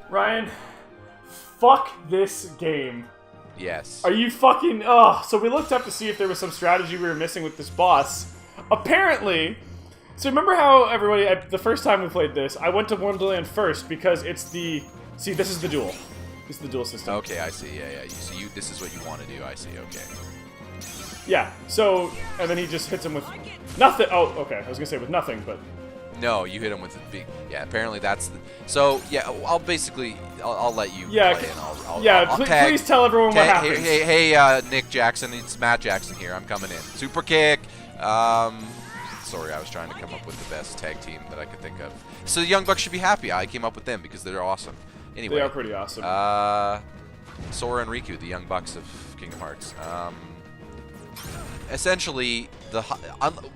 Ryan, fuck this game. Yes. Are you fucking... Ugh. So we looked up to see if there was some strategy we were missing with this boss. Apparently... So remember how everybody... the first time we played this, I went to Wonderland first because it's the... See, this is the duel. This is the duel system. Okay, I see. Yeah. This is what you want to do. I see. Okay. Yeah, so... And then he just hits him with... Nothing. Oh, okay. I was gonna say with nothing, but... No, you hit him with the big... Yeah, apparently that's... So, yeah, I'll basically... I'll let you yeah, play and I'll tag. Please tell everyone what happens. Hey, Nick Jackson. It's Matt Jackson here. I'm coming in. Super kick. Sorry, I was trying to come up with the best tag team that I could think of. So the Young Bucks should be happy. I came up with them because they're awesome. Anyway. They are pretty awesome. Sora and Riku, the Young Bucks of Kingdom Hearts. Essentially,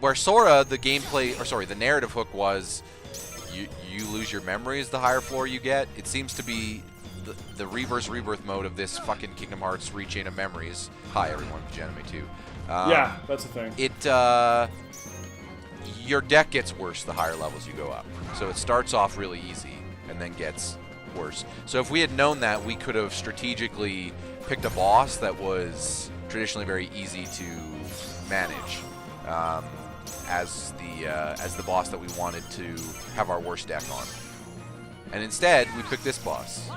where Sora, the narrative hook was, you lose your memories the higher floor you get. It seems to be the reverse rebirth mode of this fucking Kingdom Hearts Rechain of Memories. Hi everyone, Pajanime too. Yeah, that's the thing. Your deck gets worse the higher levels you go up. So it starts off really easy and then gets worse. So if we had known that, we could have strategically picked a boss that was traditionally very easy to manage as the boss that we wanted to have our worst deck on. And instead, we picked this boss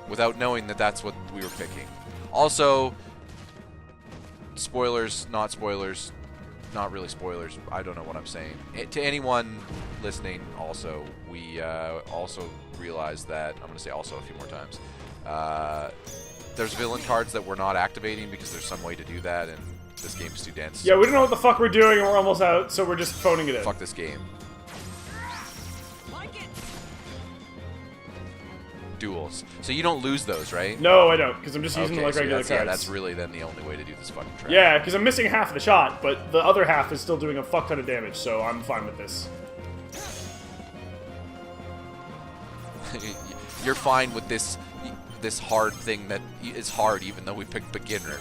without knowing that that's what we were picking. Also, spoilers, not spoilers, not really spoilers. I don't know what I'm saying. To anyone listening, also, we also realized that, I'm going to say also a few more times, there's villain cards that we're not activating because there's some way to do that, and this game's too dense. Yeah, we don't know what the fuck we're doing, and we're almost out, so we're just phoning it in. Fuck this game. Duels. So you don't lose those, right? No, I don't, because I'm just using like regular cards. Yeah, that's really then the only way to do this fucking trap. Yeah, because I'm missing half of the shot, but the other half is still doing a fuck ton of damage, so I'm fine with this. You're fine with this hard thing that is hard even though we picked beginner.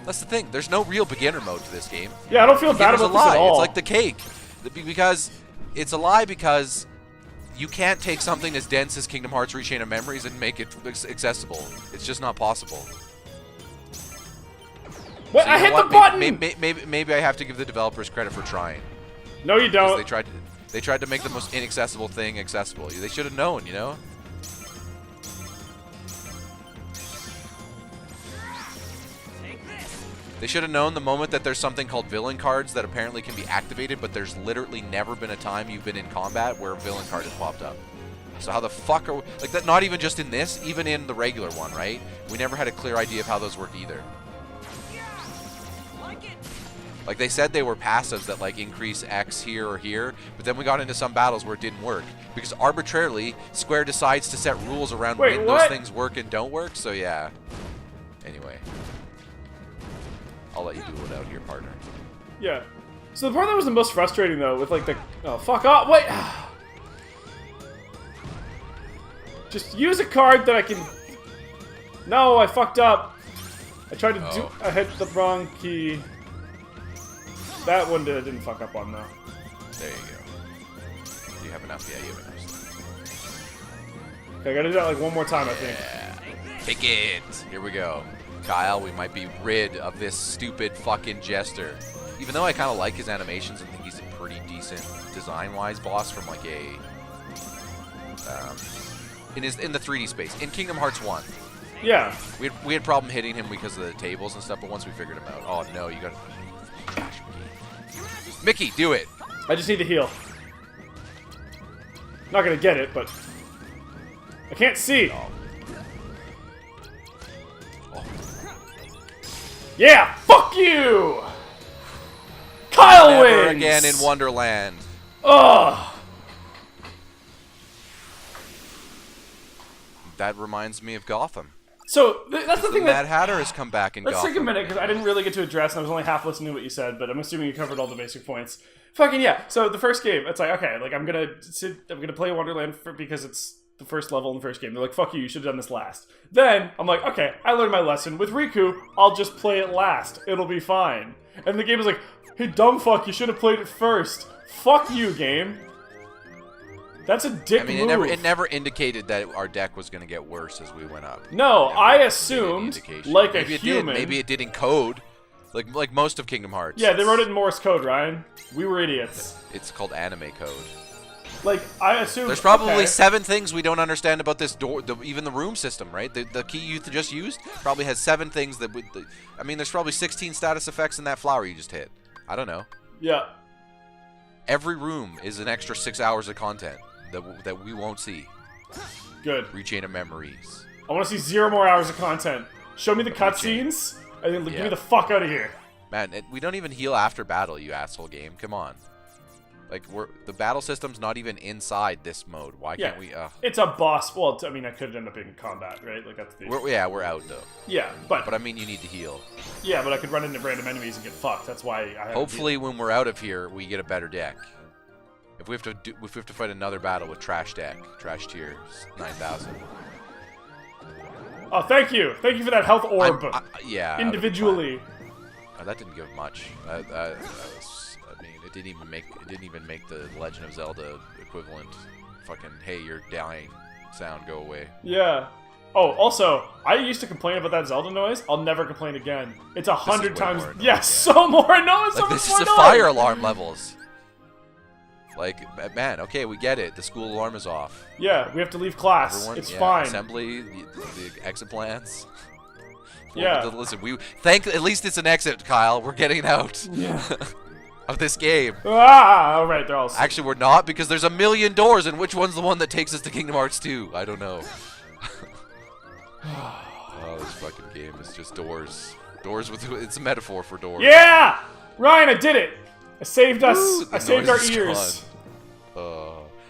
That's the thing. There's no real beginner mode to this game. Yeah, I don't feel bad about this at all. It's like the cake. Because it's a lie because you can't take something as dense as Kingdom Hearts Rechain of Memories and make it accessible. It's just not possible. What? So I hit the button! Maybe I have to give the developers credit for trying. No, you don't. They tried to make the most inaccessible thing accessible. They should have known, you know? They should have known the moment that there's something called villain cards that apparently can be activated, but there's literally never been a time you've been in combat where a villain card has popped up. So how the fuck are we... Like, that, not even just in this, even in the regular one, right? We never had a clear idea of how those work either. Like, they said they were passives that, like, increase X here or here, but then we got into some battles where it didn't work. Because arbitrarily, Square decides to set rules around when those things work and don't work, so yeah. Anyway. I'll let you do it out here, partner. Yeah. So the part that was the most frustrating, though, with, like, the... Oh, fuck off! Wait! Just use a card that I can... No, I fucked up. I tried to do... I hit the wrong key. That one didn't fuck up on, though. There you go. Do you have enough? Yeah, you have enough. Okay, I gotta do that, like, one more time, I think. Yeah. Pick it! Here we go. Kyle, we might be rid of this stupid fucking jester. Even though I kind of like his animations and think he's a pretty decent design-wise boss from like a... in the 3D space. In Kingdom Hearts 1. Yeah. We had problem hitting him because of the tables and stuff, but once we figured him out... Oh no, you gotta... Mickey, do it! I just need to heal. Not gonna get it, but... I can't see! Oh. Yeah, fuck you! Kyle wins! Never again in Wonderland. Ugh! That reminds me of Gotham. So, that's the thing Mad Hatter has come back in Gotham. Let's take a minute, because I didn't really get to address, and I was only half listening to what you said, but I'm assuming you covered all the basic points. Fucking yeah. So the first game, it's like, okay, like I'm gonna play Wonderland because it's the first level in the first game. They're like, fuck you should have done this last. Then I'm like, okay, I learned my lesson. With Riku, I'll just play it last. It'll be fine. And the game was like, hey, dumb fuck, you should have played it first. Fuck you, game. That's a dick move. It never indicated that our deck was going to get worse as we went up. No, I assumed, like a human. Maybe it did in code, like most of Kingdom Hearts. Yeah, they wrote it in Morse code, Ryan. We were idiots. It's called anime code. Like, I assume there's probably 7 things we don't understand about this door, even the room system, right? The key you just used probably has 7 things that would. I mean, there's probably 16 status effects in that flower you just hit. I don't know. Yeah. Every room is an extra 6 hours of content that we won't see. Good. Rechain of memories. I want to see 0 more hours of content. Show me the cutscenes, and then get me the fuck out of here. Man, we don't even heal after battle, you asshole game. Come on. Like, the battle system's not even inside this mode. Why can't we? It's a boss. Well, I mean, that could end up in combat, right? Like that's the. We're out though. Yeah, but I mean, you need to heal. Yeah, but I could run into random enemies and get fucked. That's why I. Hopefully, when we're out of here, we get a better deck. If we have to fight another battle with trash deck, trash tier 9,000. Oh, thank you for that health orb. Yeah. Individually. That didn't give much. I mean, it didn't even make the Legend of Zelda equivalent. Fucking, hey, you're dying sound go away. Yeah. Oh, also, I used to complain about that Zelda noise. I'll never complain again. It's 100 times. Yes, so more annoying. Like, this is the fire alarm levels. Like, man, okay, we get it. The school alarm is off. Yeah, we have to leave class. It's fine. Assembly, the exit plans. Yeah. Listen, at least it's an exit, Kyle. We're getting out. Yeah. Of this game. All right, they're all. Actually, we're not, because there's a million doors, and which one's the one that takes us to Kingdom Hearts 2? I don't know. Oh, this fucking game is just doors. Doors with it's a metaphor for doors. Yeah, Ryan, I did it. I saved us. Woo, I saved our ears.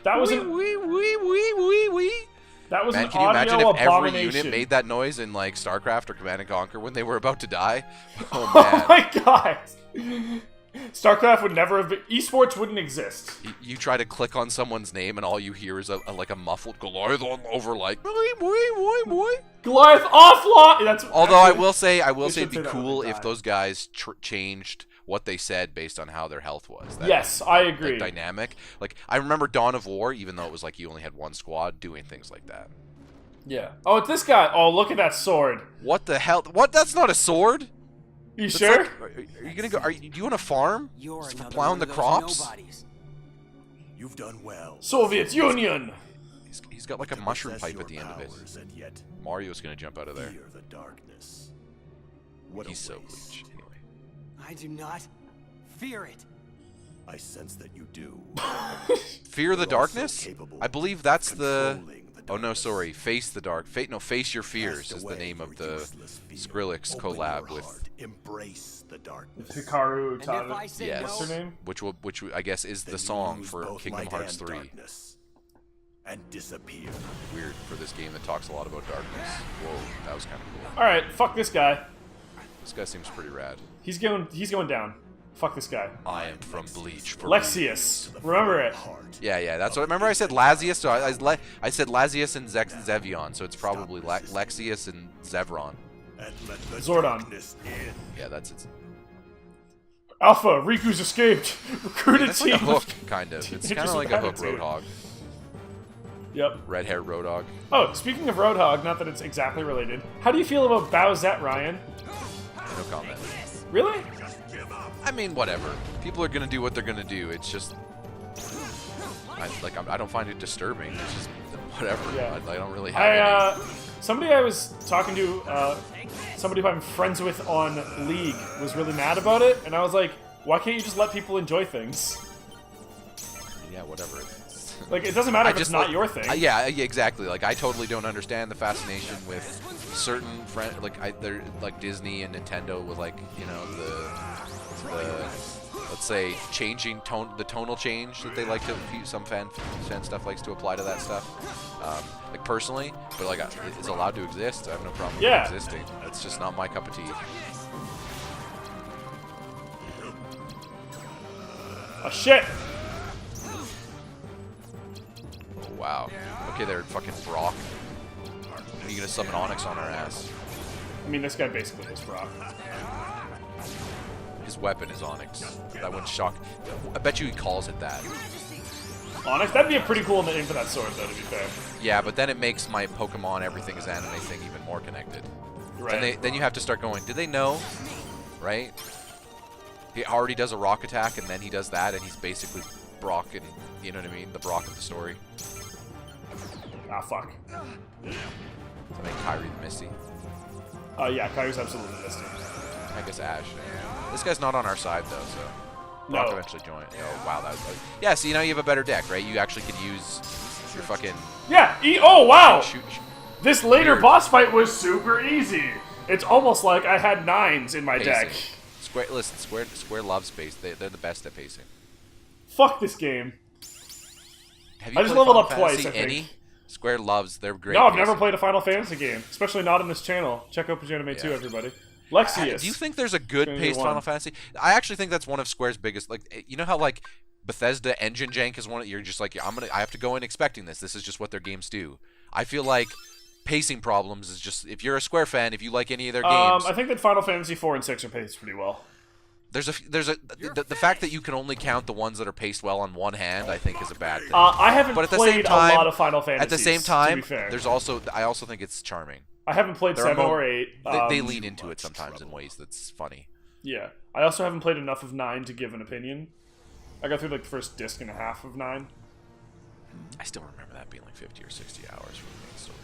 That was an. That was Man, an can you imagine audio if every abomination. unit made that noise in like StarCraft or Command and Conquer when they were about to die? Oh Oh man! my god! StarCraft would never have been. Esports wouldn't exist. You try to click on someone's name and all you hear is like a muffled Goliath over like. Goliath offline. That's. Although I will say it'd be cool if die. those guys changed what they said based on how their health was. Yes, I agree. That dynamic. Like, I remember Dawn of War, even though it was like you only had one squad, doing things like that. Yeah. Oh, it's this guy. Oh, look at that sword. What the hell? What? That's not a sword. You sure? Like, are you gonna go? Do you want to farm? You're Just plowing the crops? You've done well. Soviet Union. He's got like a mushroom pipe at the end of it. Mario's gonna jump out of there. Fear the darkness. He's so bleach. Anyway. I do not fear it. I sense that you do. Fear the darkness? I believe that's the. Oh no, darkness. sorry. Face the dark. Face your fears is the name of the Skrillex collab with. Embrace the darkness. Hikaru And if I say Yes. What's her name? Which I guess is the Then song use for both Kingdom light Hearts and 3. darkness and disappear. Weird for this game that talks a lot about darkness. Whoa, that was kind of cool. All right, fuck this guy. This guy seems pretty rad. He's going down. Fuck this guy. I am from Bleach. For Lexius. Remember it. Yeah, that's what. Remember I said Lazius? So I said Lazius and Zevion, so it's probably Lexius and Zevron. And let the Zordon. darkness in. Yeah, that's it. Alpha, Riku's escaped. Recruited It's team. like a hook, kind of. It's kind of like a hook attitude. Roadhog. Yep. Red hair Roadhog. Oh, speaking of Roadhog, not that it's exactly related. How do you feel about Bowsette, Ryan? No comment. Really? I mean, whatever. People are gonna do what they're gonna do. It's just, I don't find it disturbing. It's just whatever. Yeah. I don't really have any. Somebody I was talking to, somebody who I'm friends with on League was really mad about it, and I was like, why can't you just let people enjoy things? Yeah, whatever. Like, it doesn't matter if it's not like, your thing. Yeah, exactly. Like, I totally don't understand the fascination with certain they're like Disney and Nintendo with like, you know, the let's say changing the tonal change that they like to some fan stuff likes to apply to that stuff. Like personally, but like it's allowed to exist. I have no problem with it existing. It's just not my cup of tea. Oh, shit! Oh, wow. Okay, they're fucking Brock. Are you gonna summon Onyx on our ass? I mean, this guy basically is Brock. His weapon is Onyx. That would shock. I bet you he calls it that. Onyx? That'd be a pretty cool name for that sword, though, to be fair. Yeah, but then it makes my Pokemon Everything is Anime thing even more connected. Right. And then you have to start going, did they know? Right? He already does a rock attack, and then he does that, and he's basically Brock, and you know what I mean? The Brock of the story. Ah, fuck. I make Kyrie the Misty. Yeah, Kyrie's absolutely Misty. I guess Ash. This guy's not on our side, though, so... Brock No. eventually join. Oh, wow. That was, yeah, so now you have a better deck, right? You actually could use your fucking... Yeah! Oh, wow! Shoot. This later Weird. boss fight was super easy. It's almost like I had 9s in my deck. Pacing. Listen, Square loves pace. They're the best at pacing. Fuck this game. Have you I just played leveled Final up twice, Fantasy I think. any? Square loves. They're great. No, I've never pacing. played a Final Fantasy game. Especially not on this channel. Check out Pajanime 2, Yeah. everybody. Lexius. Do you think there's a good Gonna paced get one. Final Fantasy? I actually think that's one of Square's biggest. Like, you know how like Bethesda engine jank is one. You're just like, I have to go in expecting this. This is just what their games do. I feel like pacing problems is just, if you're a Square fan, if you like any of their games, I think that Final Fantasy 4 and 6 are paced pretty well. the fact that you can only count the ones that are paced well on one hand, I think, is a bad thing. I haven't But at the played same time, a lot of Final Fantasies. At the same to time, be fair. I also think it's charming. I haven't played There are 7 or 8. They lean into it sometimes in ways that's funny. Yeah. I also haven't played enough of 9 to give an opinion. I got through like the first disc and a half of 9. I still remember that being like 50 or 60 hours for the main story.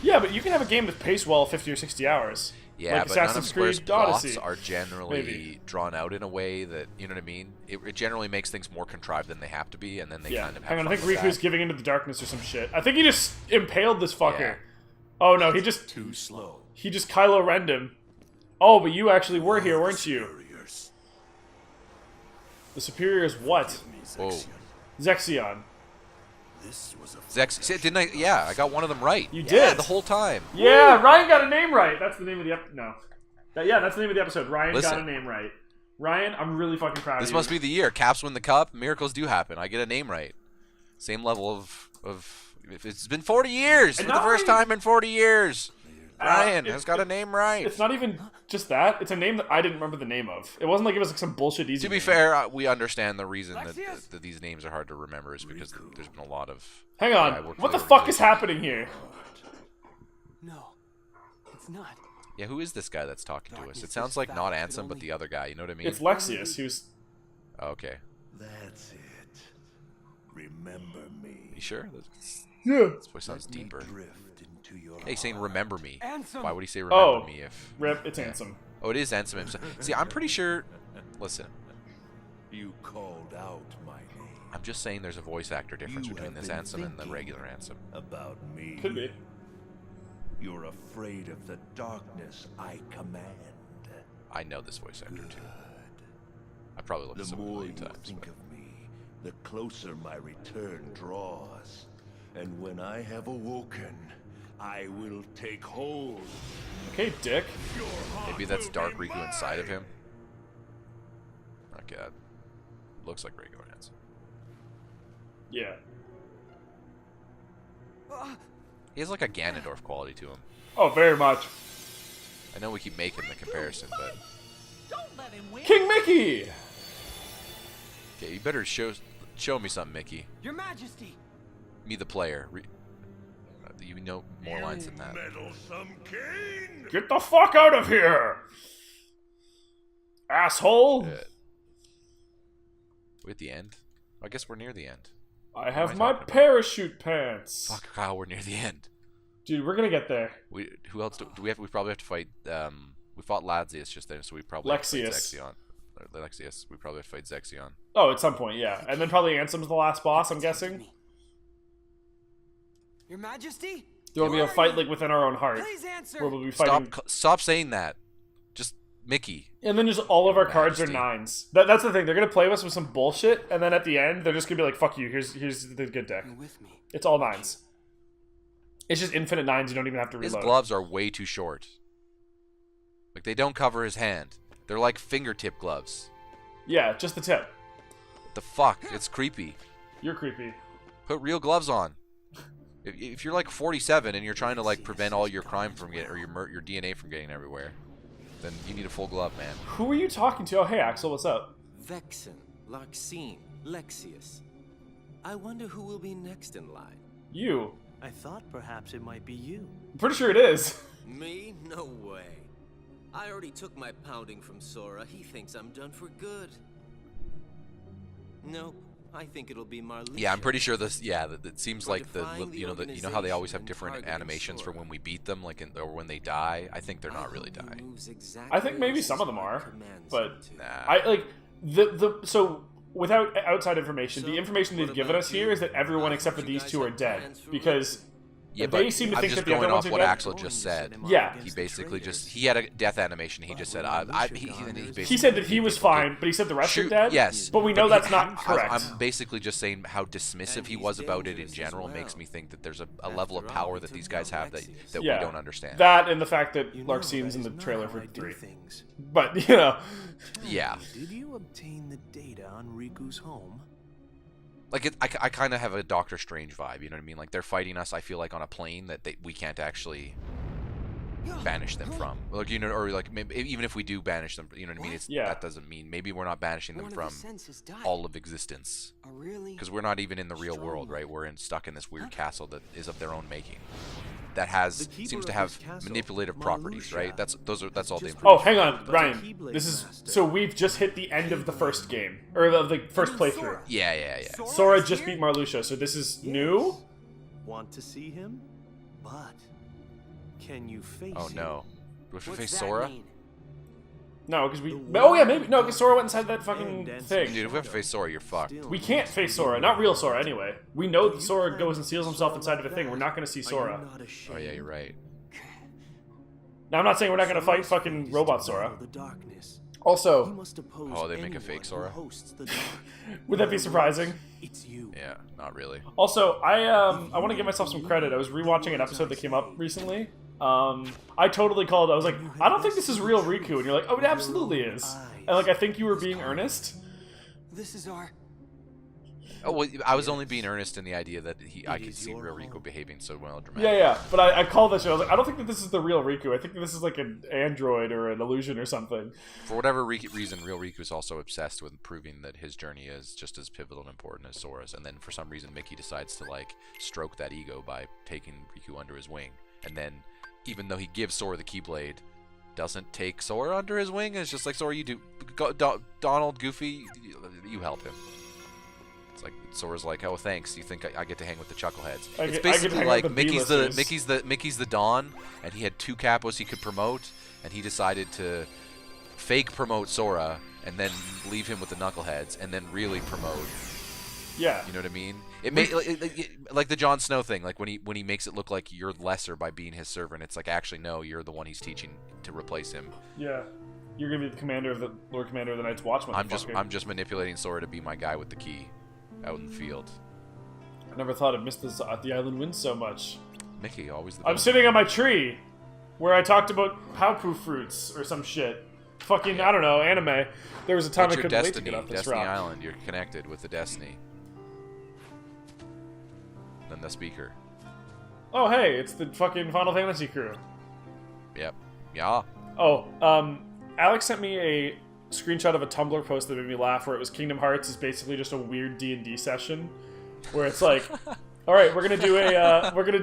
Yeah, but you can have a game that's paced well 50 or 60 hours. Yeah, like but none of Assassin's Square's Creed plots Odyssey. are generally Maybe. drawn out in a way that, you know what I mean? It generally makes things more contrived than they have to be, and then they Yeah. kind of have Hang on, I fun think with Riku's that. giving into the darkness or some shit. I think he just impaled this fucker. Yeah. Oh no, he just slow. Kylo Ren'd him. Oh, but you actually were here, weren't you? Warriors. The superior is what? Whoa. Zexion. This was a Zex, see, didn't I? Yeah, I got one of them right. You Yeah, did. the whole time. Yeah, Ryan got a name right. That's the name of the episode. No. Yeah, that's the name of the episode. Ryan got a Listen. name right. Ryan, I'm really fucking proud This of you. must be the year. Caps win the cup. Miracles do happen. I get a name right. Same level of if it's been 40 years And for the not first only- time in 40 years. Ryan has got a it- name right. It's not even just that. It's a name that I didn't remember the name of. It wasn't like it was like some bullshit easy To be name. fair, we understand the reason Lexius? that these names are hard to remember is because there's been a lot of. Hang Yeah, I on. worked What the for the fuck is organization. happening here? No, it's not. Yeah, who is this guy that's talking to us? Darkness It sounds is like foul, not but Ansem, but only- the other guy. You know what I mean? It's Lexius. He was. Oh, okay. That's it. Remember me. You sure? This Yeah. voice sounds Let me deeper. drift into your Hey, he's saying "remember me." Ansem. Why would he say "remember Oh. me" if? Rip. It's Ansem. Oh, it is Ansem himself. See, I'm pretty sure. Listen, You called out my name. I'm just saying there's a voice actor difference You between have this been Ansem and the thinking regular Ansem. About me. Could be. You're afraid of the darkness I command. I know this voice actor too. I probably looked The this up a more million you times. think but- of me, the closer my return draws. And when I have awoken, I will take hold. Okay, Dick. Maybe that's Dark Riku inside of him. Okay, that looks like regular Ansem. Yeah. He has like a Ganondorf quality to him. Oh, very much. I know we keep making the comparison, but Don't let him win. King Mickey. okay, you better show me something, Mickey. Your Majesty. Me, the player. You know more lines than that. Meddlesome king! Get the fuck out of here, asshole. We at the end? I guess we're near the end. I have am I my talking about? parachute pants. Fuck, Kyle, we're near the end. Dude, we're gonna get there. Who else do we have? We probably have to fight. We fought Ladzius just then, so we probably have to fight Lexius. Zexion. Or Lexius. We probably have to fight Zexion. Oh, at some point, yeah. And then probably Ansem's the last boss, I'm guessing. Your Majesty. There will be a fight like within our own heart. Please answer. Where we'll be fighting. Stop saying that. Just Mickey. And then just all of our cards are Majesty. 9s. That's the thing. They're gonna play us with some bullshit, and then at the end, they're just gonna be like, "Fuck you. Here's the good deck." You're with me. It's all 9s. It's just infinite 9s. You don't even have to His reload. gloves are way too short. Like they don't cover his hand. They're like fingertip gloves. Yeah, just the tip. The fuck? It's creepy. You're creepy. Put real gloves on. If you're like 47 and you're trying to like prevent all your crime from getting or your DNA from getting everywhere, then you need a full glove, man. Who are you talking to? Oh, hey, Axel, what's up? Vexen, Larxene, Lexius. I wonder who will be next in line. You. I thought perhaps it might be you. I'm pretty sure it is. Me? No way. I already took my pounding from Sora. He thinks I'm done for good. Nope. I think it'll be Marluxia. Yeah, I'm pretty sure this. Yeah, it seems For like defying you know how they always have different animations for when we beat them, like or when they die. I think they're not really dying. I think maybe some of them are, but Nah. I like so without outside information, the information they've given us here is that everyone except for these two are dead because Yeah, they but seem to I'm think just that the other going ones off are what dead. Axel just said. Yeah. He basically he had a death animation. He just said, He said that he was fine, but he said the rest are dead. Yes, but we know that's not correct. I'm basically just saying how dismissive he was about it in general makes me think that there's a level of power that these guys have that yeah, we don't understand. That and the fact that Larxene's in the trailer for 3. But Yeah. Did you obtain the data on Riku's home? Like I kind of have a Doctor Strange vibe, you know what I mean? Like they're fighting us. I feel like on a plane that we can't actually banish them from. Like or like maybe, even if we do banish them, you know what I mean? That doesn't mean maybe we're not banishing them from all of existence. Oh, really? Because we're not even in the real world, right? We're stuck in this weird castle that is of their own making. That seems to have manipulative properties, right? That's all the information. Oh, hang on, Ryan. This is so we've just hit the end of the first game or the first playthrough. Yeah. Sora just beat Marluxia, so this is new. Want to see him? But can you face him? Oh no. Do we have to What's face that Sora? mean? No, because we. Oh yeah, maybe no, because Sora went inside that fucking thing. Dude, if we have to face Sora, you're fucked. We can't face Sora, not real Sora anyway. We know that Sora goes and seals himself inside of a thing. We're not going to see Sora. Oh yeah, you're right. Now I'm not saying we're not going to fight fucking robot Sora. The darkness. Also, Oh, they make a fake Sora? would that be surprising? It's you. Yeah, not really. Also, I want to give myself some credit. I was rewatching an episode that came up recently. I totally called. I was like, I don't think this is real Riku, and you're like, oh, it absolutely is. And like, I think you were being earnest. This is our... Oh well, I was only being earnest in the idea that I could see real Riku behaving so well dramatically. Yeah. But I called that shit. I was like, I don't think that this is the real Riku. I think that this is like an android or an illusion or something. For whatever reason, real Riku is also obsessed with proving that his journey is just as pivotal and important as Sora's. And then for some reason, Mickey decides to like stroke that ego by taking Riku under his wing. And then, even though he gives Sora the Keyblade, doesn't take Sora under his wing. It's just like, Sora, you do. Donald, Goofy, you help him. It's like Sora's like, oh, thanks. You think I get to hang with the chuckleheads? It's basically like Mickey's the Don, and he had 2 capos he could promote, and he decided to fake promote Sora and then leave him with the knuckleheads, and then really promote. Yeah. You know what I mean? Like the Jon Snow thing, like when he makes it look like you're lesser by being his servant. It's like, actually no, you're the one he's teaching to replace him. Yeah. You're gonna be the commander of the Lord Commander of the Night's Watch. I'm just manipulating Sora to be my guy with the key out in the field. I never thought I'd missed this at the Island Wind so much. Mickey, always the I'm best. sitting on my tree where I talked about Powpoo fruits or some shit. Fucking, I don't know, anime. There was a time What's I your couldn't wait to destiny? get off this Destiny rock. Island. You're connected with the Destiny. Then the speaker. Oh, hey, it's the fucking Final Fantasy crew. Yep. Yeah. Oh, Alex sent me a screenshot of a Tumblr post that made me laugh where it was Kingdom Hearts is basically just a weird D&D session where it's like, all right, we're going to do a we're going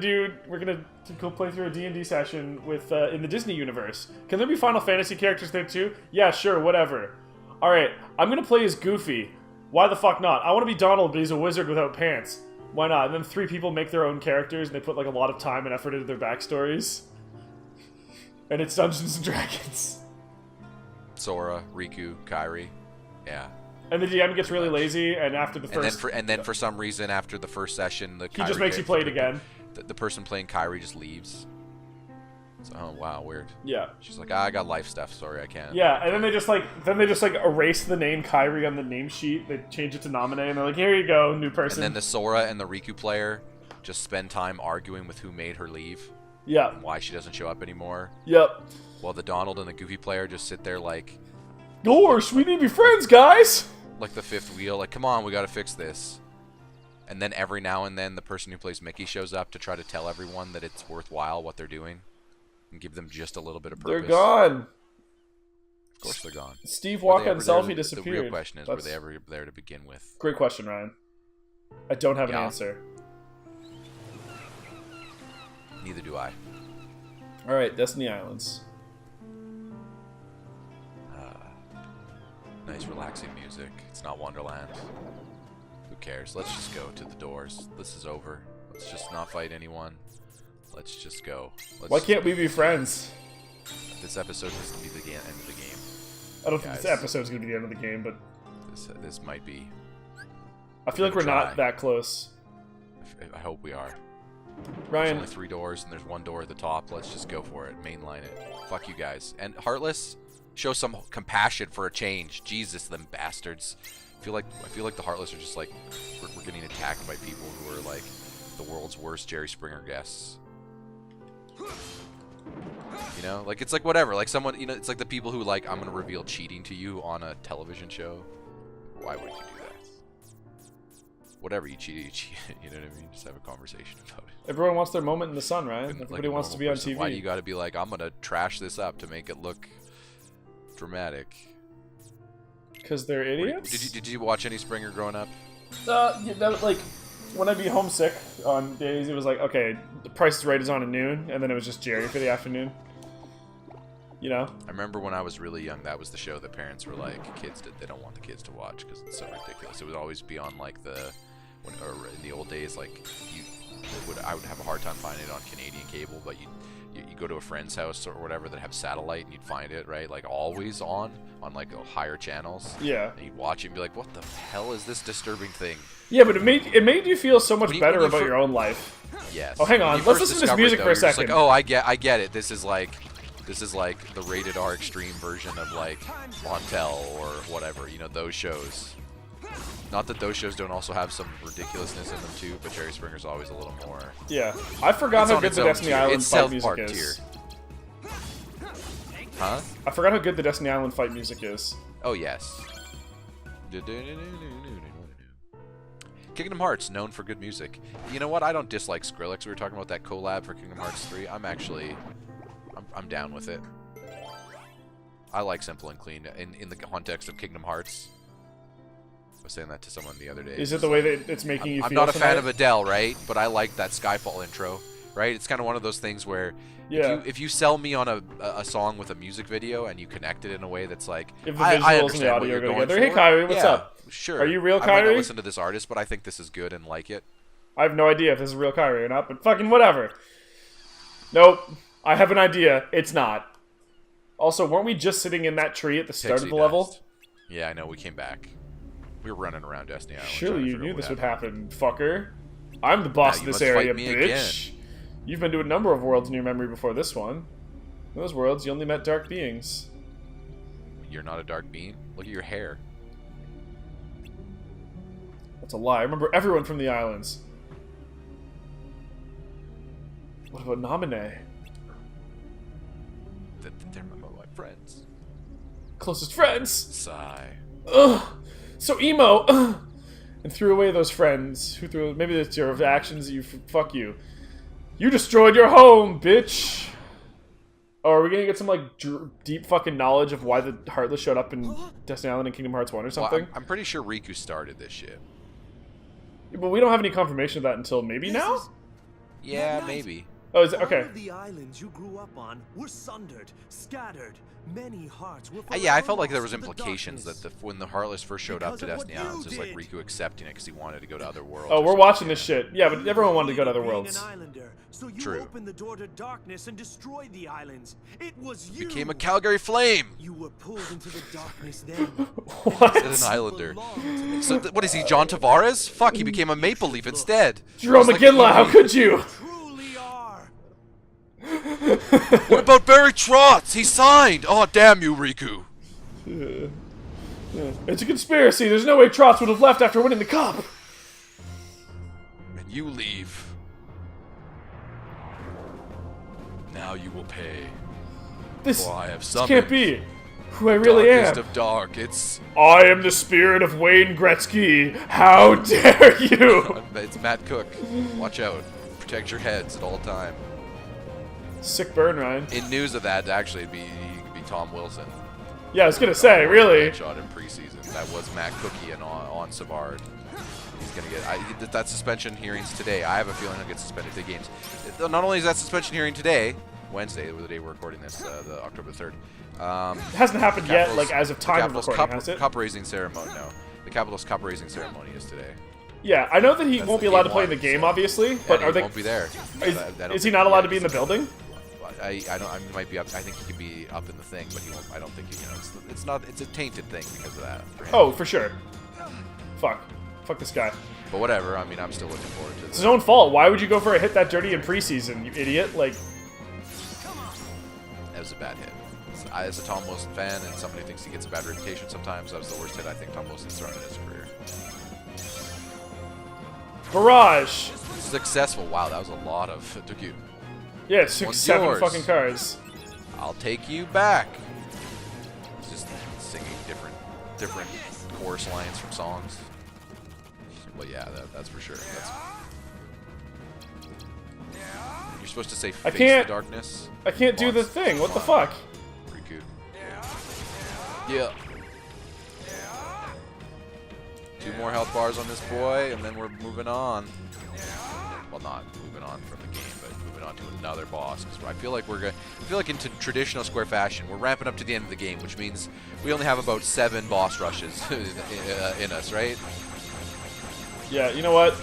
to go play through a D&D session with in the Disney universe. Can there be Final Fantasy characters there too? Yeah, sure, whatever. All right, I'm going to play as Goofy. Why the fuck not? I want to be Donald, but he's a wizard without pants. Why not? And then 3 people make their own characters and they put like a lot of time and effort into their backstories. And it's Dungeons and Dragons. Sora, Riku, Kairi. Yeah. And the DM gets really lazy, and after the first, And then for some reason, after the first session, he just makes you play it again. The person playing Kairi just leaves. So, oh wow, weird. Yeah. She's like, I got life stuff. Sorry, I can't. Yeah, and then they just like erase the name Kairi on the name sheet. They change it to Namine, and they're like, here you go, new person. And then the Sora and the Riku player just spend time arguing with who made her leave. Yeah. And why she doesn't show up anymore. Yep. While the Donald and the Goofy player just sit there like, Gosh, we need to be friends, guys. like the fifth wheel. Like, come on, we got to fix this. And then every now and then, the person who plays Mickey shows up to try to tell everyone that it's worthwhile what they're doing, and give them just a little bit of purpose. They're gone. Of course, they're gone. Steve Walker and Selfie The disappeared. real question is, were they ever there to begin with? Great question, Ryan. I don't have an answer. Neither do I. All right, Destiny Islands. Nice, relaxing music. It's not Wonderland. Who cares? Let's just go to the doors. This is over. Let's just not fight anyone. Let's just go. Why can't we be friends? This episode is going to be the end of the game. I don't think this episode is going to be the end of the game, but this might be. I feel like we're not that close. I hope we are. Ryan, there's only 3 doors, and there's 1 door at the top. Let's just go for it. Mainline it. Fuck you guys. And Heartless, show some compassion for a change. Jesus, them bastards. I feel like the Heartless are just like we're getting attacked by people who are like the world's worst Jerry Springer guests. You know, like it's like whatever. Like someone, you know, it's like the people who like I'm gonna reveal cheating to you on a television show. Why would you do that? Whatever, you cheated, you cheated. You know what I mean? Just have a conversation about it. everyone wants their moment in the sun, Ryan. Like Everybody wants to be on TV. Why do you got to be like, I'm gonna trash this up to make it look dramatic? Because they're idiots. Did you watch any Springer growing up? Yeah, that was like when I'd be homesick on days. It was like, okay, The Price is Right is on at noon, and then it was just Jerry for the afternoon. You know. I remember when I was really young, that was the show that parents were like, they don't want the kids to watch because it's so ridiculous. It would always be on like or in the old days, like I would have a hard time finding it on Canadian cable, but you go to a friend's house or whatever that have satellite and you'd find it, right? Like always on like higher channels. Yeah. And you'd watch it and be like, what the hell is this disturbing thing? Yeah, but it made you feel so much better about your own life. Yes. Oh, hang on. Let's listen to this music for a second. Like, oh, I get it. This is like the rated R extreme version of like Montel or whatever, you know, those shows. Not that those shows don't also have some ridiculousness in them too, but Jerry Springer's always a little more. Yeah, I forgot how good the Destiny Island fight music is. Huh? I forgot how good the Destiny Island fight music is. Oh yes. Kingdom Hearts, known for good music. You know what? I don't dislike Skrillex. We were talking about that collab for Kingdom Hearts 3. I'm down with it. I like simple and clean in the context of Kingdom Hearts. I was saying that to someone the other day. Is it the way that it's making you feel? I'm not a fan of Adele, right? But I like that Skyfall intro, right? It's kind of one of those things where if you sell me on a song with a music video and you connect it in a way that's like, if the visuals and the audio go together. Hey, Kyrie, what's up? Sure. Are you real, Kyrie? I might not listen to this artist, but I think this is good and like it. I have no idea if this is real Kyrie or not, but fucking whatever. Nope. I have an idea. It's not. Also, weren't we just sitting in that tree at the start of the level? Yeah, I know. We came back. We were running around Destiny Island. Surely you knew this would happen, fucker. I'm the boss of this area, bitch. Again. You've been to a number of worlds in your memory before this one. In those worlds, you only met dark beings. You're not a dark being? Look at your hair. That's a lie. I remember everyone from the islands. What about Naminé? They're my friends. Closest friends! Sigh. Ugh! So emo! Ugh. And threw away those friends. Who threw? Maybe it's your actions that you... Fuck you. You destroyed your home, bitch! Oh, are we gonna get some, like, deep fucking knowledge of why the Heartless showed up in Destiny Island and Kingdom Hearts 1 or something? Well, I'm pretty sure Riku started this shit. But we don't have any confirmation of that until maybe now? Yeah, maybe. Oh, is it? Okay. All of the islands you grew up on were sundered, scattered. Many hearts were yeah, I felt like there was implications that when the Heartless first showed up to Destiny Islands, it was like Riku accepting it because he wanted to go to other worlds. Oh, we're watching this shit. Yeah, but everyone wanted to go to other worlds. So you True. opened the door to darkness and destroyed the islands. It was you. Became a Calgary Flame. You were pulled into the darkness then. What? An Islander. So what is he, John Tavares? Fuck, he became a Maple Leaf instead. Jerome McGinley, how could you? Truly are. What about Barry Trotz? He signed. Oh, damn you, Riku. It's a conspiracy. There's no way Trotz would have left after winning the cup. And you leave. Now you will pay. This I have can't summoned be. who I really Darkest am. of dark. It's I am the spirit of Wayne Gretzky. How dare you? it's Matt Cook. Watch out. Protect your heads at all time. Sick burn, Ryan. In news of that, actually, he could be Tom Wilson. Yeah, I was gonna say, really. Shot in preseason. That was Matt Cookie and on Savard. He's gonna get that suspension hearings today. I have a feeling he'll get suspended 2 games. Not only is that suspension hearing today, Wednesday, the day we're recording this, the October 3rd. It hasn't happened yet, like as of time of recording, has it? Cup raising ceremony. No, the Capitals Cup raising ceremony is today. Yeah, I know that he won't be allowed to play in the one, game, so- obviously. But And are he they? won't be there. Is he not allowed to be in the building? I don't. I might be up. I think he can be up in the thing, but he won't. I don't think he. It's not. It's a tainted thing because of that. For him. Oh, for sure. Fuck this guy. But whatever. I mean, I'm still looking forward to It's this. his own fault. Why would you go for a hit that dirty in preseason, you idiot? Like, That was a bad hit. As a Tom Wilson fan, and somebody thinks he gets a bad reputation sometimes, that was the worst hit I think Tom Wilson's thrown in his career. barrage. Successful. Wow, that was a lot of. It took you. Yeah, 6, One's 7 yours. fucking cars. I'll take you back. It's just singing different chorus lines from songs. But yeah, that's for sure. You're supposed to say face can't- the darkness. I can't do the thing. What the fuck? Riku. Yeah. 2 more health bars on this boy, and then we're moving on. Well, not moving on from the game, but moving on to another boss. Because I feel like in traditional Square fashion, we're ramping up to the end of the game, which means we only have about 7 boss rushes in us, right? Yeah, you know what?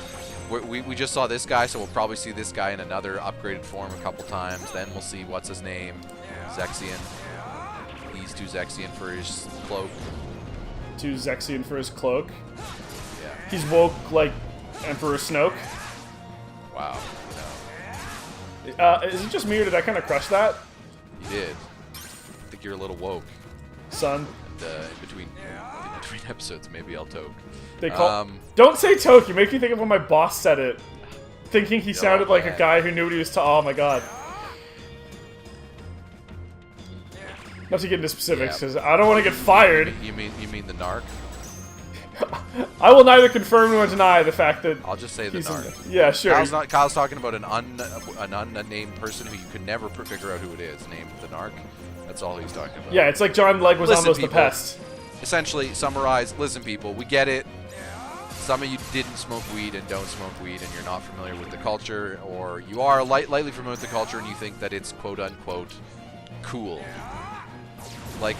We just saw this guy, so we'll probably see this guy in another upgraded form a couple times. Then we'll see what's his name, Zexion. He's too Zexion for his cloak. Too Zexion for his cloak. Yeah. He's woke like Emperor Snoke. Wow. No. Is it just me or did I kind of crush that? You did. I think you're a little woke. Son. And, in between episodes, maybe I'll toke. They call. Don't say Toki. Make me think of when my boss said it, thinking he sounded like a man. guy who knew what he was. Oh my god. Not to get into specifics, because I don't want to get fired. You mean the narc? I will neither confirm nor deny the fact that I'll just say the he's in narc. the- yeah, sure. Kyle's talking about an unnamed person who you could never figure out who it is, named the narc. That's all he's talking about. Yeah, it's like John Leguizamo's Listen, the people. pest. Essentially, summarize. Listen, people, we get it. Some of you didn't smoke weed and don't smoke weed, and you're not familiar with the culture, or you are lightly familiar with the culture and you think that it's quote unquote cool. Like,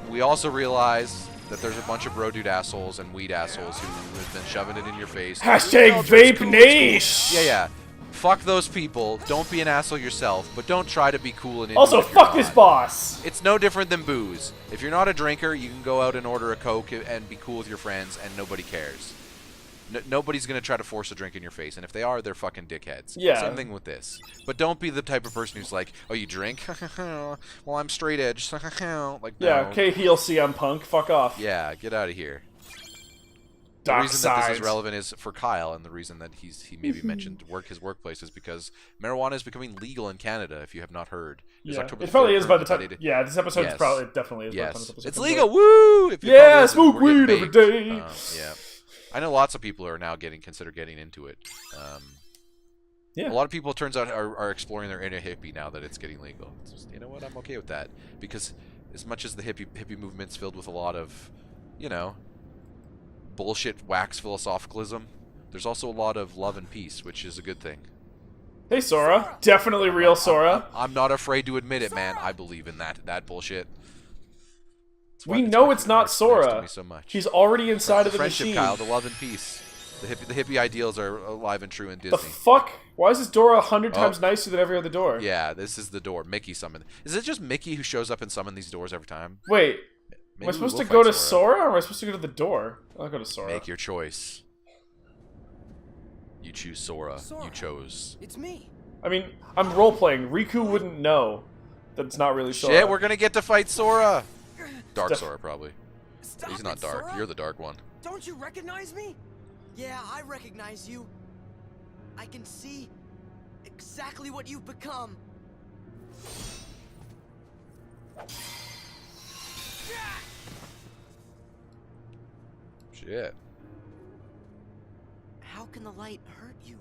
we also realize that there's a bunch of bro dude assholes and weed assholes who have been shoving it in your face. Hashtag Culture, it's vape cool, it's niche. cool. Yeah. Fuck those people. Don't be an asshole yourself, but don't try to be cool and Also, if you're fuck this not. boss. It's no different than booze. If you're not a drinker, you can go out and order a Coke and be cool with your friends, and nobody cares. Nobody's going to try to force a drink in your face, and if they are, they're fucking dickheads. Yeah. Same thing with this. But don't be the type of person who's like, oh, you drink? Well, I'm straight edge. Like, no. Yeah, okay, heel CM Punk. Fuck off. Yeah, get out of here. The Dark reason that this side. is relevant is for Kyle, and the reason that he maybe mentioned his workplace is because marijuana is becoming legal in Canada. If you have not heard, It's Yeah, October it probably 3rd, is by the that time. it- Yeah, this episode is Yes. probably it definitely is. By the time Yes, this episode it's comes legal. out. Woo! If you're Yeah, probably smoke listening, we're weed getting every day. baked. Yeah, I know lots of people are now consider getting into it. Yeah. A lot of people, it turns out, are exploring their inner hippie now that it's getting legal. It's just, you know what? I'm okay with that because as much as the hippie movement's filled with a lot of, bullshit wax philosophicalism, there's also a lot of love and peace, which is a good thing. Hey, Sora. Definitely real Sora. I'm not afraid to admit it, man. I believe in that bullshit. We know it's not next to Sora. me so much. He's already inside of the Friendship, machine. Kyle, the love and peace. The hippie ideals are alive and true in Disney. The fuck? Why is this door 100 times nicer than every other door? Yeah, this is the door. Mickey summoned. Is it just Mickey who shows up and summon these doors every time? Wait, Maybe am I supposed we to will go to fight Sora or am I supposed to go to the door? I'll go to Sora. Make your choice. You choose Sora. Sora. You chose. It's me. I mean, I'm role-playing. Riku wouldn't know that it's not really Sora. Shit, we're gonna get to fight Sora. Dark Def- Sora, probably. Stop He's not it, dark. Sora. You're the dark one. Don't you recognize me? Yeah, I recognize you. I can see exactly what you've become. Shit. How can the light hurt you?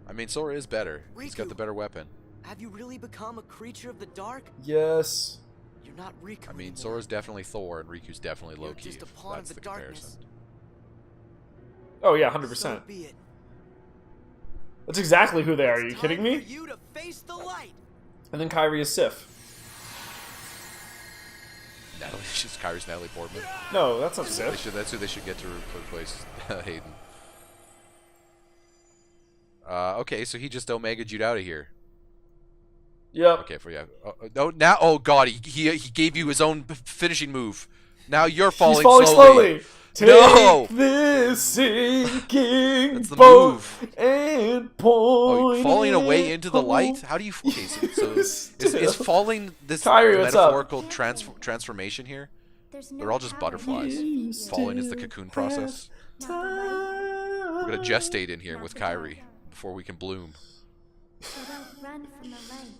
I mean, Sora is better. He's got the better weapon. Have you really become a creature of the dark? Yes. You're not Riku I mean, anymore. Sora's definitely Thor, and Riku's definitely You're Loki. just a If pawn that's of the the comparison. darkness. Oh yeah, 100%. So be it. That's exactly who they are. Are you It's kidding time me? for you to face the light. And then Kyrie is Sif. Natalie, she's Kyrie's Natalie Portman. No, that's not They Sif. should, that's who they should get to replace Hayden. Okay, so he just Omega Jude out of here. Yep. Okay, for you. No, now. Oh God, he gave you his own finishing move. Now you're falling. He's falling slowly. Take No! this sinking That's the boat move. and Oh, point falling away it into the light? home. How do you? Okay, so is falling this Kyrie, what's up? metaphorical transformation here? They're all just butterflies. Falling is the cocoon process. We're gonna gestate in here with Kyrie before we can bloom. So don't run from the light.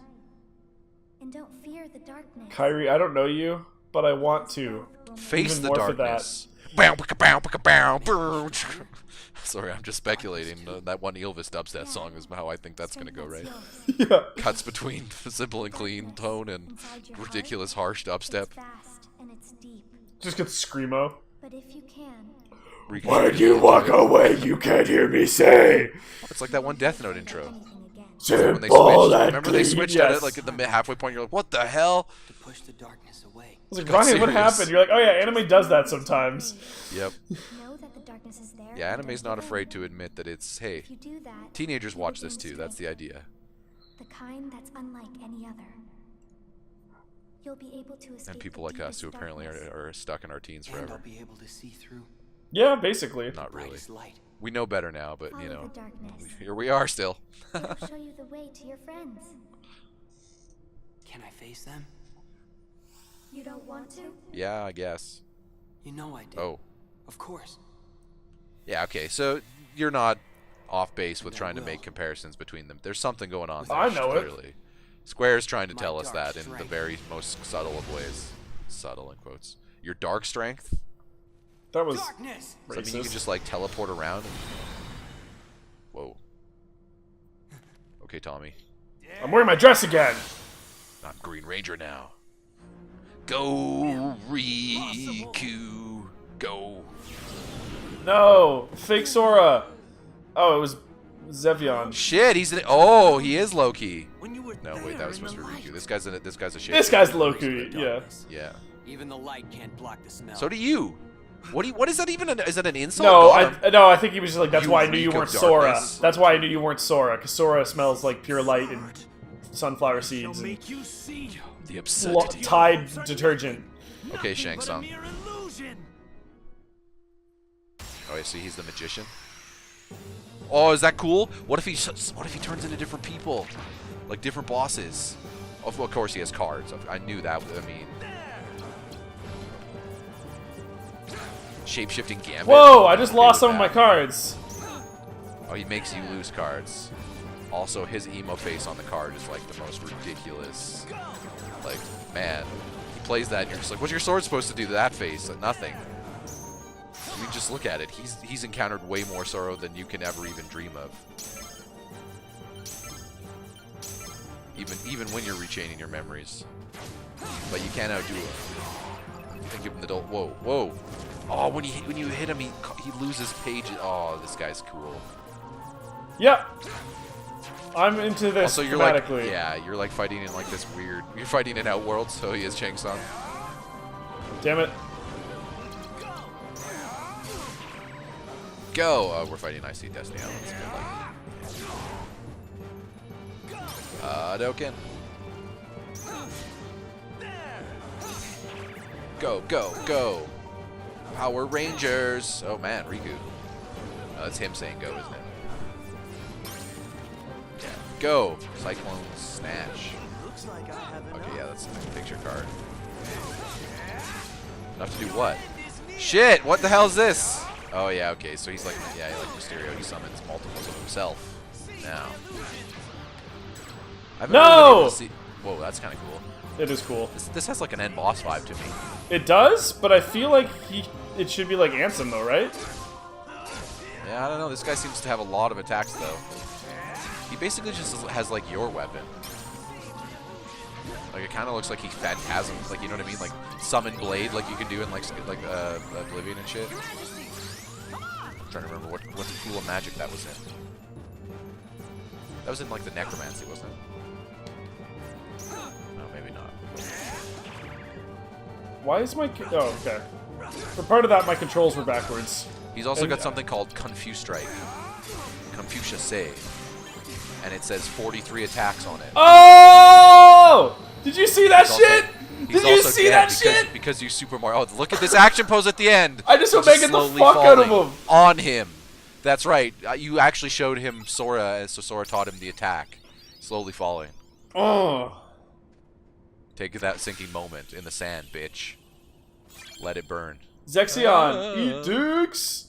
And don't fear the darkness. Kyrie, I don't know you, but I want to. Face Even the more for darkness. Bow, bicka, bow, bicka, bow, brr. Sorry, I'm just speculating. That one Elvis dubstep song is how I think that's gonna go, right? Yeah. Cuts between simple and clean tone and ridiculous harsh dubstep. It's vast and it's deep. Just get screamo. But if you can, When you walk away, you can't hear me say. It's like that one Death Note intro. anything again. When they Simple switched, and remember they clean, switched yes. at it like at the halfway point. You're like, what the hell? To push the darkness away. I was like, Got Ryan, what serious. happened? You're like, oh yeah, anime does that sometimes. Yep. Know that the darkness is there. Yeah, and anime's don't not give in. afraid to admit that it's, hey, If you do that, teenagers you watch will this gain too. That's the strength. idea. The kind that's unlike any other. You'll be able to escape And people the like us who deepest apparently darkness. are stuck in our teens And I'll forever. be able to see through Yeah, basically. Not really. brightest light. We know better now, but you Follow know, the darkness. here we are still. It'll show you the way to your friends. Can I face them? You don't want to? Yeah, I guess. You know I do. Oh. Of course. Yeah, okay. So you're not off base with I trying to will. make comparisons between them. There's something going on I there, know it. clearly. Square's trying to My tell us dark that in the strength. very most subtle of ways. Subtle in quotes. Your dark strength? That was Darkness! Does that mean you racist. can just like teleport around? Whoa. Okay, Tommy. I'm wearing my dress again. Not Green Ranger now. Go, Riku. Go. No, fake Sora. Oh, it was Zevion. Shit, he's in. Oh, he is Loki. When you were No, wait, there that was in supposed to the be Riku. light. This guy's a shit. This guy's Embrace Loki. the Yeah. darkness. Yeah. Even the light can't block the smell. So do you. What is that even? Is that an insult? No, God, I think he was just like, that's You why I knew you reek of weren't Sora. darkness. That's why I knew you weren't Sora, because Sora smells like pure light and sunflower seeds and you see. the absurdity. Tide detergent. Okay, Shang Tsung. Oh, I see. He's the magician. Oh, is that cool? What if he turns into different people, like different bosses? Of course, he has cards. I knew that. I mean, shape-shifting gambit. Whoa, I just Okay lost with some of my that. cards. Oh, he makes you lose cards. Also, his emo face on the card is like the most ridiculous. Like, man, he plays that and you're just like, what's your sword supposed to do to that face? Like, nothing. You just look at it. He's encountered way more sorrow than you can ever even dream of. Even when you're rechaining your memories. But you can't outdo him. Think of an adult. Whoa, whoa. Oh, when you hit him, he loses pages. Oh, this guy's cool. Yep. I'm into this Also, you're like, thematically. yeah, you're like fighting in like this weird. You're fighting in Outworld, so he is Shang Tsung. Damn it. Go. We're fighting IC Destiny Islands. Doken. Go, go, go. Power Rangers. Oh man, Riku. That's him saying go, isn't it? Yeah. Go. Cyclone Snatch. Looks like I have enough. Okay, yeah, that's a picture card. Enough to do what? Shit, what the hell is this? Oh yeah, okay, so he's like, yeah, like Mysterio, he summons multiples of himself now. I've never been No! able to see. Whoa, that's kind of cool. It is cool. This has like an end boss vibe to me. It does, but I feel like it should be like Ansem though, right? Yeah, I don't know. This guy seems to have a lot of attacks though. He basically just has like your weapon. Like it kind of looks like he phantasm, like you know what I mean, like summon blade, like you can do in like Oblivion and shit. I'm trying to remember what pool of magic that was in. That was in like the necromancy, wasn't it? No, maybe not. Why is my... Oh, okay. For part of that, my controls were backwards. He's also got something called Confuse Strike. Confucius Save. And it says 43 attacks on it. Oh! Did you see that shit? Did you see that shit? Because you Super Mario. Oh, look at this action pose at the end. I just want to make the fuck out of him. On him. That's right. You actually showed him Sora, so Sora taught him the attack. Slowly falling. Oh. Take that sinking moment in the sand, bitch. Let it burn. Zexion, eat dukes.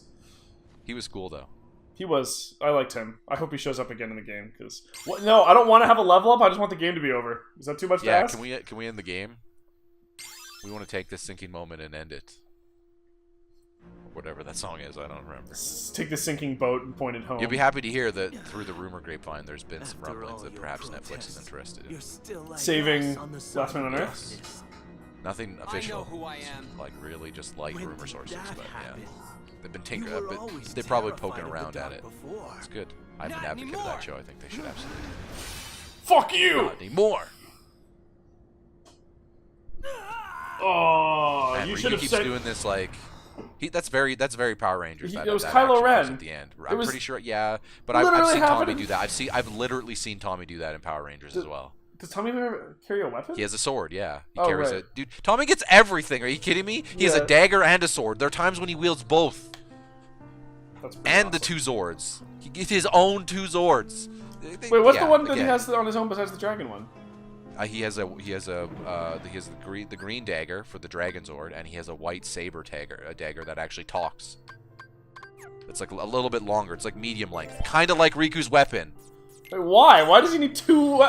He was cool though. He was. I liked him. I hope he shows up again in the game because no, I don't want to have a level up. I just want the game to be over. Is that too much to ask? Yeah, can we end the game? We want to take this sinking moment and end it. Whatever that song is, I don't remember. Take the sinking boat and point it home. You'll be happy to hear that through the rumor grapevine, there's been some rumblings that perhaps Netflix is interested in saving Last Man on Earth. Yes. Nothing official. I know who I am. Like really, just like rumor sources, but yeah, they've been tinkering. They're probably poking around at it. It's good. I'm an advocate of that show. I think they should absolutely. Fuck you! Not anymore. Oh, And you Ryu should have keeps said. doing this like. That's very Power Rangers. It was that Kylo action Ren. pose at the end. I'm was pretty sure, yeah. But I've literally seen Tommy happening. do that. I've literally seen Tommy do that in Power Rangers as well. Does Tommy ever carry a weapon? He has a sword, yeah. He Oh, carries right. it. Dude, Tommy gets everything. Are you kidding me? He has Yeah. a dagger and a sword. There are times when he wields both. That's pretty And the awesome. 2 Zords. He gets his own 2 Zords. Wait, what's Yeah, the one that he again. has on his own besides the dragon one? He has the green dagger for the Dragon Zord, and he has a white saber dagger, a dagger that actually talks. It's like a little bit longer. It's like medium length, kind of like Riku's weapon. Wait, why? Why does he need two?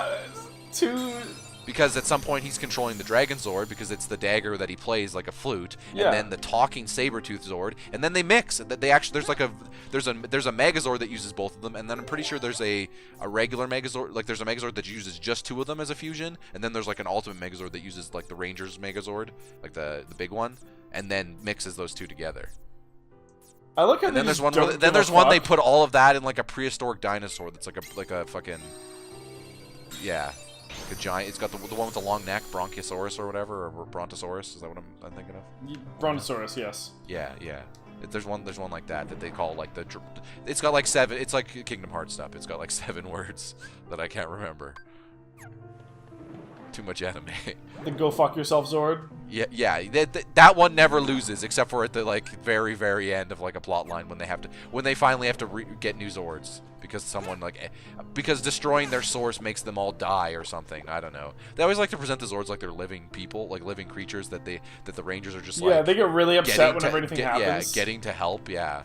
Because at some point he's controlling the Dragon Zord because it's the dagger that he plays like a flute, Yeah. and then the talking Sabertooth Zord, and then they mix. They actually there's a Megazord that uses both of them, and then I'm pretty sure there's a regular Megazord, like there's a Megazord that uses just 2 of them as a fusion, and then there's like an Ultimate Megazord that uses like the Ranger's Megazord, like the big one, and then mixes those 2 together. I look at. And then there's one. They put all of that in like a prehistoric dinosaur that's like a fucking like a giant. It's got the one with the long neck, Bronchiosaurus or whatever, or Brontosaurus. Is that what I'm thinking of? Brontosaurus, yes. Yeah. There's one like that they call like the. It's got like 7. It's like Kingdom Hearts stuff. It's got like 7 words that I can't remember. Too much anime. The go fuck yourself Zord. Yeah. That one never loses, except for at the like very, very end of like a plot line when they finally have to get new Zords because destroying their source makes them all die or something. I don't know. They always like to present the Zords like they're living people, like living creatures that the Rangers are just like. Yeah, they get really upset whenever anything happens. Yeah, getting to help. Yeah.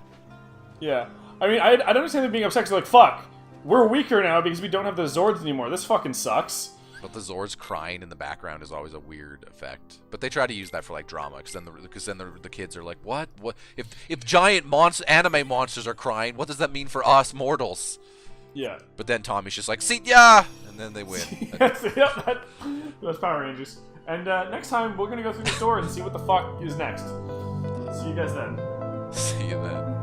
Yeah, I mean, I don't understand them being upset because like fuck, we're weaker now because we don't have the Zords anymore. This fucking sucks. But the Zords crying in the background is always a weird effect. But they try to use that for like drama, because then the kids are like, what if giant anime monsters are crying? What does that mean for us mortals? Yeah. But then Tommy's just like, see ya, and then they win. Yep, that's Power Rangers. And next time we're gonna go through the store and see what the fuck is next. See you guys then. See you then.